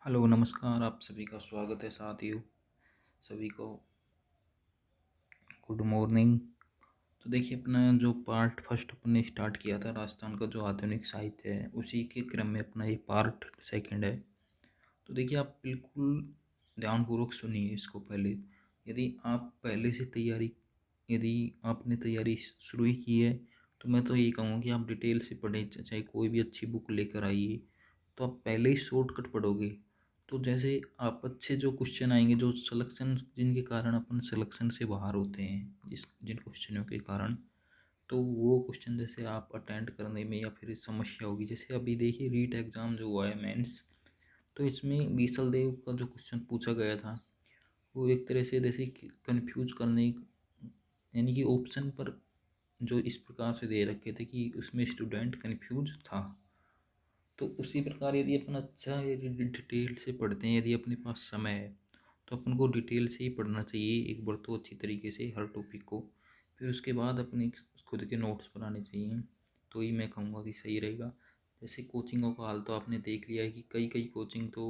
Hello नमस्कार। आप सभी का स्वागत है साथियों। सभी को गुड मॉर्निंग। तो देखिए, अपना जो पार्ट फर्स्ट अपने स्टार्ट किया था राजस्थान का जो आधुनिक साहित्य है, उसी के क्रम में अपना ये पार्ट सेकंड है। तो देखिए, आप बिल्कुल ध्यानपूर्वक सुनिए इसको पहले। यदि आप पहले से तैयारी यदि आपने तैयारी शुरू ही की है, तो मैं तो यही कहूँगा कि आप डिटेल से पढ़ें, चाहे कोई भी अच्छी बुक लेकर आइए। तो आप पहले ही शॉर्टकट पढ़ोगे, तो जैसे आप अच्छे जो क्वेश्चन आएंगे, जो सिलेक्शन जिनके कारण अपन सिलेक्शन से बाहर होते हैं, जिन क्वेश्चनों के कारण, तो वो क्वेश्चन जैसे आप अटेंड करने में या फिर समस्या होगी। जैसे अभी देखिए, रीट एग्ज़ाम जो हुआ है मेंस, तो इसमें बीसल देव का जो क्वेश्चन पूछा गया था, वो एक तरह से जैसे कंफ्यूज करने, यानी कि ऑप्शन पर जो इस प्रकार से दे रखे थे कि उसमें स्टूडेंट कंफ्यूज था। तो उसी प्रकार यदि अपन अच्छा यदि डिटेल से पढ़ते हैं, यदि अपने पास समय है, तो अपन को डिटेल से ही पढ़ना चाहिए एक बार तो अच्छी तरीके से हर टॉपिक को। फिर उसके बाद अपने खुद के नोट्स बनाने चाहिए, तो ही मैं कहूँगा कि सही रहेगा। जैसे कोचिंगों का हाल तो आपने देख लिया है कि कई कई कोचिंग तो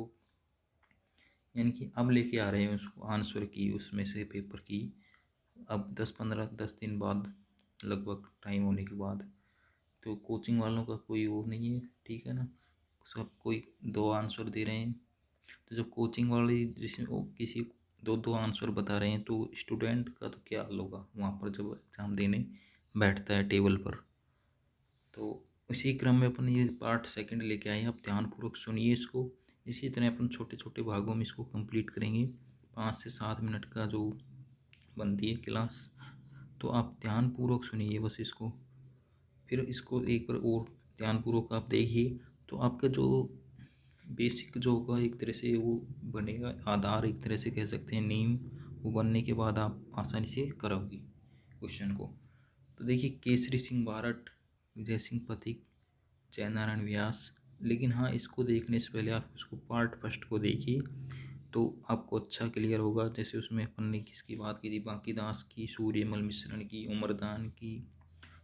यानी कि अब लेके आ रहे हैं उसको आंसर की, उसमें से पेपर की, अब 10 दिन बाद, लगभग टाइम होने के बाद। तो कोचिंग वालों का कोई वो नहीं है, ठीक है ना। सब कोई दो आंसर दे रहे हैं। तो जब कोचिंग वाले जिसमें वो किसी दो दो आंसर बता रहे हैं, तो स्टूडेंट का तो क्या हाल होगा वहाँ पर जब एग्ज़ाम देने बैठता है टेबल पर। तो इसी क्रम में अपन ये पार्ट सेकंड लेके आए हैं। आप ध्यानपूर्वक सुनिए इसको। इसी तरह अपन छोटे छोटे भागों में इसको कंप्लीट करेंगे। 5 से 7 मिनट का जो बनती है क्लास, तो आप ध्यानपूर्वक सुनिए बस इसको। फिर इसको एक बार और ध्यानपूर्वक आप देखिए, तो आपका जो बेसिक जो होगा एक तरह से वो बनेगा, आधार एक तरह से कह सकते हैं, नींव। वो बनने के बाद आप आसानी से करोगे क्वेश्चन को। तो देखिए, केसरी सिंह बारट, विजय सिंह पथिक, जयनारायण व्यास। लेकिन हाँ, इसको देखने से पहले आप उसको पार्ट फर्स्ट को देखिए, तो आपको अच्छा क्लियर होगा। जैसे उसमें अपन ने किसकी बात की थी, बांकीदास की, सूर्यमल मिश्रण की, उमरदान की।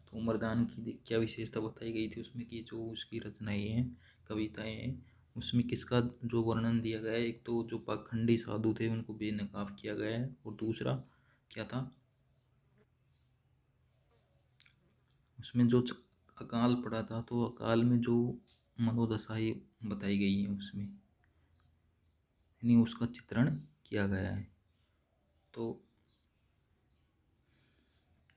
तो उमरदान की क्या विशेषता बताई गई थी उसमें, कि जो उसकी रचनाएं हैं, कविताएं हैं, उसमें किसका जो वर्णन दिया गया है। एक तो जो पाखंडी साधु थे उनको बेनकाब किया गया है, और दूसरा क्या था, उसमें जो अकाल पड़ा था, तो अकाल में जो मनोदशाएं बताई गई हैं उसमें, यानी उसका चित्रण किया गया है। तो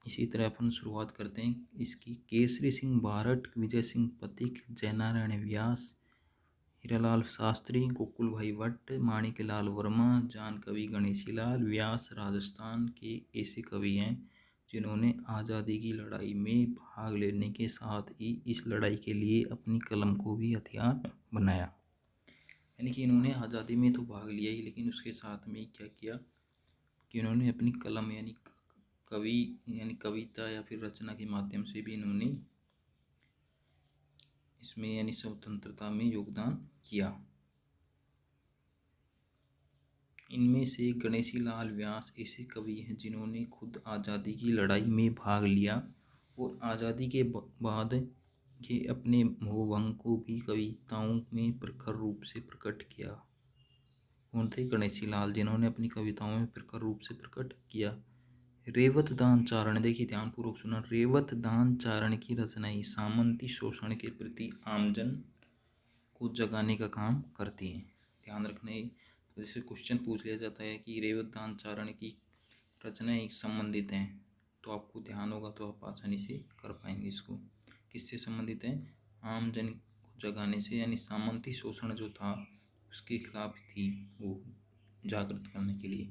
इसी तरह अपन शुरुआत करते हैं इसकी। केसरी सिंह बारट, विजय सिंह पथिक, जयनारायण व्यास, हीरालाल शास्त्री, गोकुल भाई भट्ट, माणिकलाल वर्मा, जान कवि गणेशी लाल व्यास राजस्थान के ऐसे कवि हैं जिन्होंने आज़ादी की लड़ाई में भाग लेने के साथ ही इस लड़ाई के लिए अपनी कलम को भी हथियार बनाया। यानी कि इन्होंने आज़ादी में तो भाग लिया ही, लेकिन उसके साथ में क्या किया कि इन्होंने अपनी कलम यानी कवि यानी कविता या फिर रचना के माध्यम से भी इन्होंने इसमें यानी स्वतंत्रता में योगदान किया। इनमें से गणेशी लाल व्यास ऐसे कवि हैं जिन्होंने खुद आज़ादी की लड़ाई में भाग लिया, और आज़ादी के बाद के अपने मोहभंग को भी कविताओं में प्रखर रूप से प्रकट किया। कौन थे? गणेशी लाल, जिन्होंने अपनी कविताओं में प्रखर रूप से प्रकट किया। रेवत दान चारण, देखिए ध्यानपूर्वक सुना, रेवत दान चारण की रचनाएं सामंती शोषण के प्रति आमजन को जगाने का काम करती हैं। ध्यान रखने, तो जैसे क्वेश्चन पूछ लिया जाता है कि रेवत दान चारण की रचनाएं संबंधित हैं, तो आपको ध्यान होगा तो आप आसानी से कर पाएंगे इसको। किससे संबंधित है? आम जन को जगाने से, यानी सामंती शोषण जो था उसके खिलाफ थी वो, जागृत करने के लिए।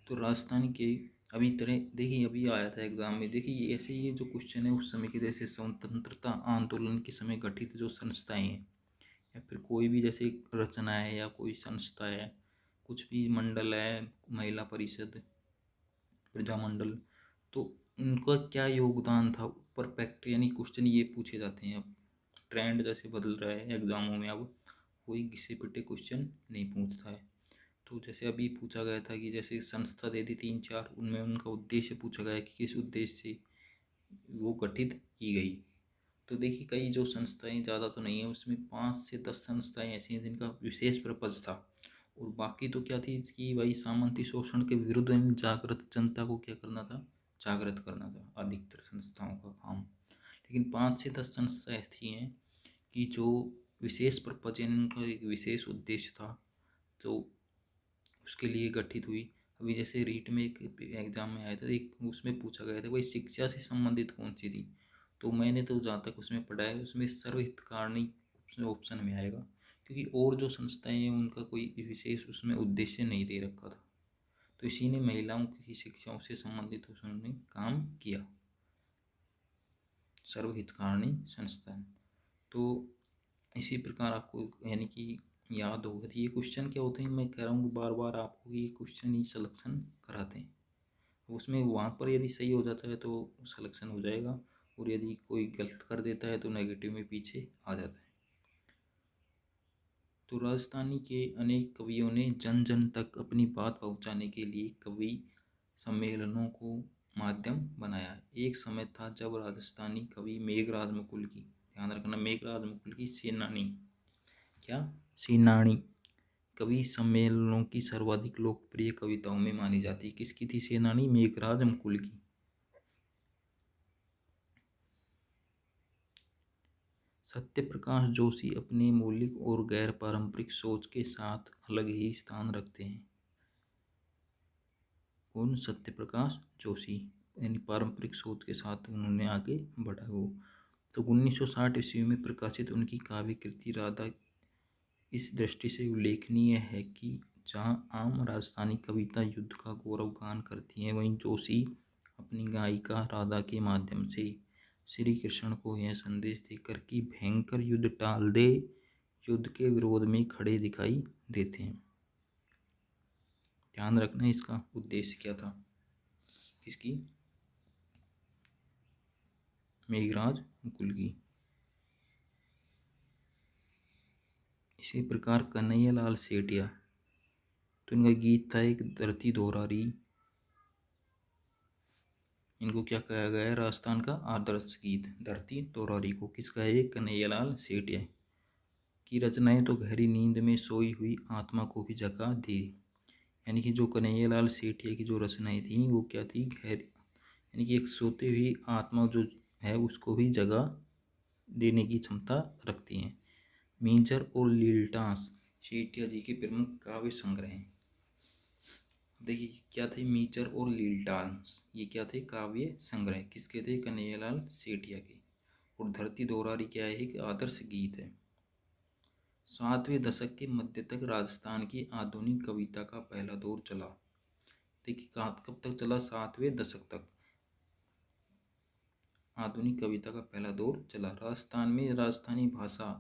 तो राजस्थान के अभी तरह देखिए, अभी आया था एग्जाम में, देखिए ये ऐसे ये जो क्वेश्चन है उस समय के, जैसे स्वतंत्रता आंदोलन के समय गठित जो संस्थाएं हैं, या फिर कोई भी जैसे रचना है या कोई संस्था है, कुछ भी मंडल है, महिला परिषद, प्रजामंडल, तो उनका क्या योगदान था परफेक्ट, यानी क्वेश्चन ये पूछे जाते हैं। अब ट्रेंड जैसे बदल रहा है एग्जामों में, अब कोई घिसे पिटे क्वेश्चन नहीं पूछता है। तो जैसे अभी पूछा गया था कि जैसे संस्था दे दी 3-4, उनमें उनका उद्देश्य पूछा गया कि किस उद्देश्य से वो गठित की गई। तो देखिए, कई जो संस्थाएं, ज़्यादा तो नहीं है उसमें, 5 से 10 संस्थाएं ऐसी हैं जिनका विशेष पर्पज़ था और बाकी तो क्या थी कि भाई सामंती शोषण के विरुद्ध यानी जागृत जनता को क्या करना था, जागृत करना था अधिकतर संस्थाओं का काम। लेकिन 5 से 10 संस्थाएं ऐसी हैं कि जो विशेष पर्पज यानी उनका एक विशेष उद्देश्य था तो उसके लिए गठित हुई। अभी जैसे रीट में एक एग्जाम में आया था, एक उसमें पूछा गया था भाई शिक्षा से संबंधित कौन सी थी, तो मैंने तो जहाँ तक उसमें पढ़ा है उसमें सर्वहितकारणी ऑप्शन में आएगा, क्योंकि और जो संस्थाएं हैं उनका कोई विशेष उसमें उद्देश्य नहीं दे रखा था, तो इसी ने महिलाओं की शिक्षाओं से संबंधित उसने काम किया, सर्वहितकारणी संस्थान। तो इसी प्रकार आपको यानी कि याद होगा कि ये क्वेश्चन क्या होते हैं, मैं कह रहा हूँ बार बार आपको ये क्वेश्चन ही सिलेक्शन कराते हैं, उसमें वहाँ पर यदि सही हो जाता है तो सिलेक्शन हो जाएगा, और यदि कोई गलत कर देता है तो नेगेटिव में पीछे आ जाता है। तो राजस्थानी के अनेक कवियों ने जन जन तक अपनी बात पहुँचाने के लिए कवि सम्मेलनों को माध्यम बनाया। एक समय था जब राजस्थानी कवि मेघराज मुकुल की, ध्यान रखना, मेघराज मुकुल की सेनानी, क्या, सेनानी कवि सम्मेलनों की सर्वाधिक लोकप्रिय कविताओं में मानी जाती है। किसकी थी सेनानी? मेघराज मुकुल की। सत्यप्रकाश जोशी अपने मौलिक और गैर पारंपरिक सोच के साथ अलग ही स्थान रखते हैं। कौन? सत्यप्रकाश जोशी, यानी पारंपरिक सोच के साथ उन्होंने आगे बढ़ा वो। तो 1960 ईस्वी में प्रकाशित उनकी काव्य कृति राधा इस दृष्टि से उल्लेखनीय है कि जहाँ आम राजस्थानी कविता युद्ध का गौरव गान करती है, वहीं जोशी अपनी गायिका राधा के माध्यम से श्री कृष्ण को यह संदेश देकर कि भयंकर युद्ध टाल दे, युद्ध के विरोध में खड़े दिखाई देते हैं। ध्यान रखना इसका उद्देश्य क्या था, किसकी? मेघराज मुकुल की। इसी प्रकार कन्हैया लाल सेठिया, तो इनका गीत था एक धरती दोहरारी, इनको क्या कहा गया है? राजस्थान का आदर्श गीत धरती दोहरारी को किसका है? कन्हैया लाल सेठिया की रचनाएं तो गहरी नींद में सोई हुई आत्मा को भी जगा दी। यानी कि जो कन्हैया लाल सेठिया की जो रचनाएं थी वो क्या थी? गहरी, यानी कि एक सोते हुई आत्मा जो है उसको भी जगा देने की क्षमता रखती हैं। मींजर और लीलटास सेठिया जी के प्रमुख काव्य संग्रह हैं। देखिए क्या थे मीचर और लीलटास, ये क्या थे? काव्य संग्रह किसके थे? कन्हैयालाल सेठिया के। और धरती दोहरारी क्या है? कि आदर्श गीत है। 7वें दशक के मध्य तक राजस्थान की आधुनिक कविता का पहला दौर चला। देखिए कब तक चला? 7वें दशक तक आधुनिक कविता का पहला दौर चला। राजस्थान में राजस्थानी भाषा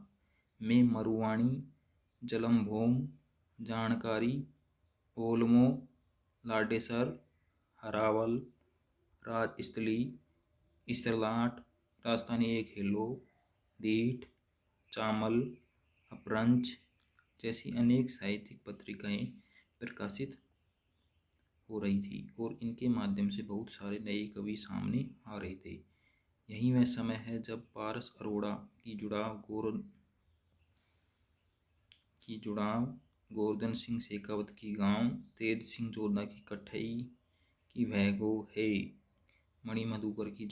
में मरुवाणी, जलम्भोम, जानकारी, ओलमो, लाडेसर, हरावल, राजस्थली, इसरलाट, राजस्थानी एक हेलो, दीठ, चामल, अपभ्रंश जैसी अनेक साहित्यिक पत्रिकाएं प्रकाशित हो रही थी और इनके माध्यम से बहुत सारे नए कवि सामने आ रहे थे। यही वह समय है जब पारस अरोड़ा की जुड़ाव गोवर्धन सिंह शेखावत की गांव, तेज सिंह जोधा की कठई की वहगो है, मणि मधुकर की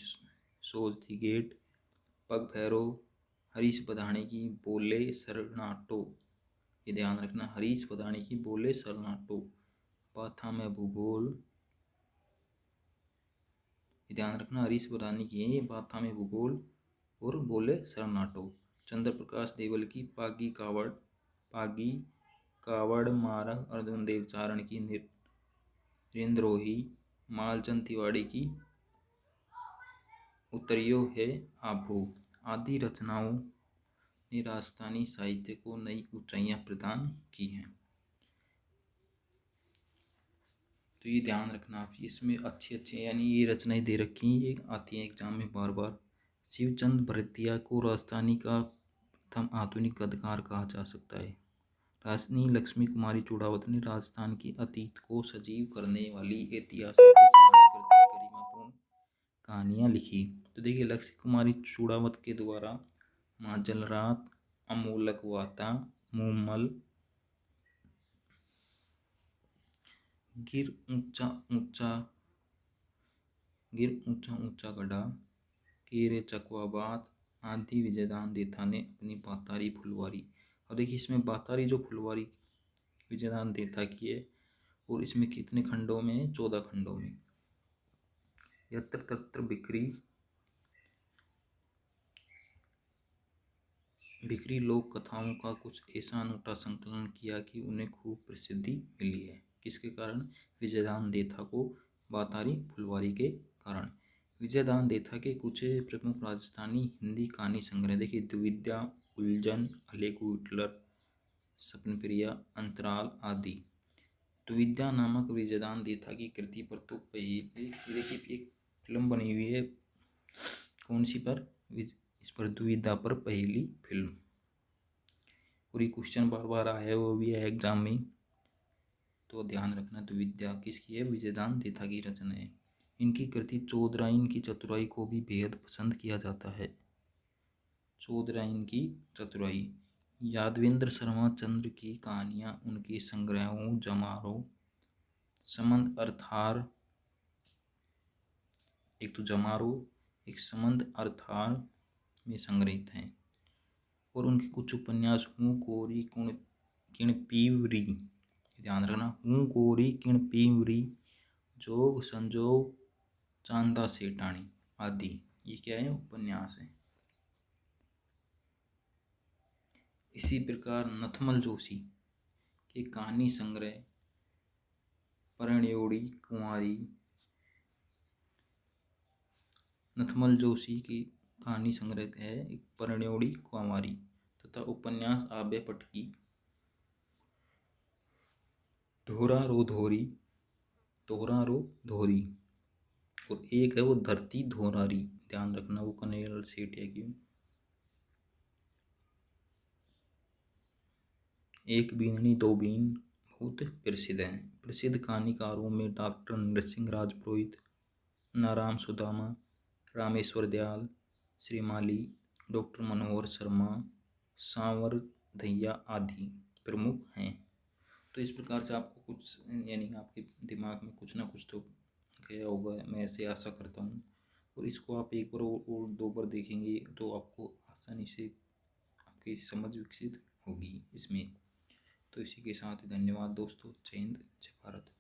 सोज थी गेट, पग भैरो, हरीश बधाने की बोले सरनाटो, ये ध्यान रखना, हरीश बधाने की बोले सरनाटो, पाथा में भूगोल, ये ध्यान रखना, हरीश बधाने की है ये, पाथा में भूगोल और बोले सरनाटो। चंद्र प्रकाश देवल की पागी कावड़ मारग, अर्जुन देवचारण की नरेंद्रोही, मालचंद तिवाड़ी की उत्तरियो है आभो आदि रचनाओं ने राजस्थानी साहित्य को नई ऊंचाइयां प्रदान की हैं। तो ये ध्यान रखना आप, इसमें अच्छे अच्छे यानी ये रचनाएं दे रखी हैं, ये आती हैं एग्जाम में बार बार। शिवचंद भरतिया को राजस्थानी का प्रथम आधुनिक कथाकार कहा जा सकता है। राजनी लक्ष्मी कुमारी चूड़ावत ने राजस्थान की अतीत को सजीव करने वाली ऐतिहासिक सांस्कृतिक गरिमापूर्ण कहानियाँ लिखी। तो देखिए लक्ष्मी कुमारी चूड़ावत के द्वारा माँ जलरात, अमोलक वाता, मूमल, गिर ऊंचा ऊंचा, गिर ऊंचा ऊंचा गढ़ा, केरे चकवा बात, आदि विजयदान देथा ने अपनी बातारी फुलवारी। अब देखिए इसमें बातारी जो फुलवारी विजयदान देथा की है, और इसमें कितने खंडों में है? 14 खंडों में। यत्र तत्र बिक्री, बिक्री लोक कथाओं का कुछ ऐसा अनूठा संकलन किया कि उन्हें खूब प्रसिद्धि मिली है। किसके कारण? विजयदान देथा को बातारी फुलवारी के कारण। विजयदान देथा के कुछ प्रमुख राजस्थानी हिंदी कहानी संग्रह देखिए, द्विविद्या, उलझन, अलेगू हिटलर, सपनप्रिया, अंतराल आदि। द्विविद्या नामक विजयदान देथा की कृति पर तो देखिए एक फिल्म बनी हुई है, कौन सी पर? इस पर द्विविद्या पर पहली फिल्म। पूरी क्वेश्चन बार बार आया है, वो भी है एग्जाम में, तो ध्यान रखना। द्विविद्या किसकी है? विजयदान देथा की रचना है। इनकी कृति चौधराइन की चतुराई को भी बेहद पसंद किया जाता है। चौधराइन की चतुराई। यादवेंद्र शर्मा चंद्र की कहानियां उनके संग्रहों जमारो, समंत अर्थार, एक तो जमारो, एक समंत अर्थार में संग्रहित हैं। और उनके कुछ उपन्यास हूँ कोरी कुण किण पीवरी, ध्यान रखना, हूँ कोरी किण पीवरी, जोग संजोग चांदा सेठानी आदि। ये क्या है? उपन्यास है। इसी प्रकार नथमल जोशी के कहानी संग्रह परण्योड़ी कुंवारी, नथमल जोशी की कहानी संग्रह है एक परण्योड़ी कुंवारी, तथा उपन्यास आबे पटकी, धोरा रो धोरी, तोहरा रो धोरी, और एक है वो धरती धोरारी, ध्यान रखना, वो कन्हैयालाल सेठिया की। एक बीननी दो बीन बहुत प्रसिद्ध हैं। प्रसिद्ध कहानीकारों में डॉक्टर नरसिंह राज पुरोहित, नाराम सुदामा, रामेश्वर दयाल, श्रीमाली, डॉक्टर मनोहर शर्मा, सांवर धैया आदि प्रमुख हैं। तो इस प्रकार से आपको कुछ, यानी आपके दिमाग में कुछ ना कुछ तो गया होगा, मैं ऐसे आशा करता हूँ। और इसको आप एक बार और 2 बार देखेंगे तो आपको आसानी से आपकी समझ विकसित होगी इसमें। तो इसी के साथ धन्यवाद दोस्तों। जय हिंद, जय भारत।